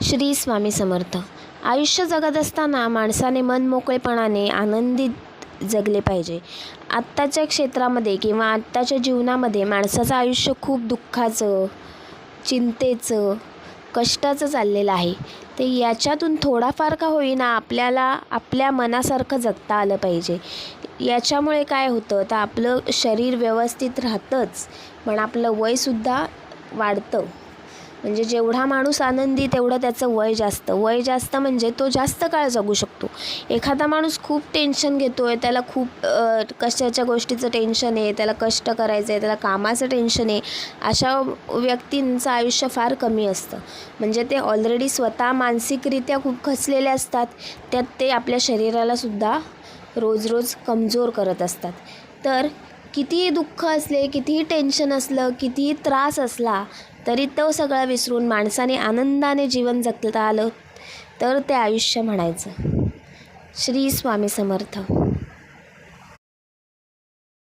श्री स्वामी समर्थ. आयुष्य जगत असताना माणसाने मनमोकळेपणाने आनंदित जगले पाहिजे. आत्ताच्या क्षेत्रामध्ये किंवा आत्ताच्या जीवनामध्ये माणसाचं आयुष्य खूप दुःखाचं, चिंतेचं, कष्टाचं चाललेलं आहे. ते याच्यातून थोडाफार का होईना आपल्याला आपल्या मनासारखं जगता आलं पाहिजे. याच्यामुळे काय होतं तर आपलं शरीर व्यवस्थित राहतंच, पण आपलं वयसुद्धा वाढतं. म्हणजे जेवढा माणूस आनंदी तेवढं त्याचं वय जास्त. वय जास्त म्हणजे तो जास्त काळ जगू शकतो. एखादा माणूस खूप टेन्शन घेतो आहे, त्याला खूप कशाच्या गोष्टीचं टेन्शन आहे, त्याला कष्ट करायचं आहे, त्याला कामाचं टेन्शन आहे, अशा व्यक्तींचं आयुष्य फार कमी असतं. म्हणजे ते ऑलरेडी स्वतः मानसिकरित्या खूप खचलेले असतात, त्यात ते आपल्या शरीरालासुद्धा रोज रोज कमजोर करत असतात. तर कितीही दुःख असले, कितीही टेन्शन असलं, कितीही त्रास असला तरी तो सगळा विसरून माणसाने आनंदाने जीवन जगता आलं तर ते आयुष्य म्हणायचं. श्री स्वामी समर्थ.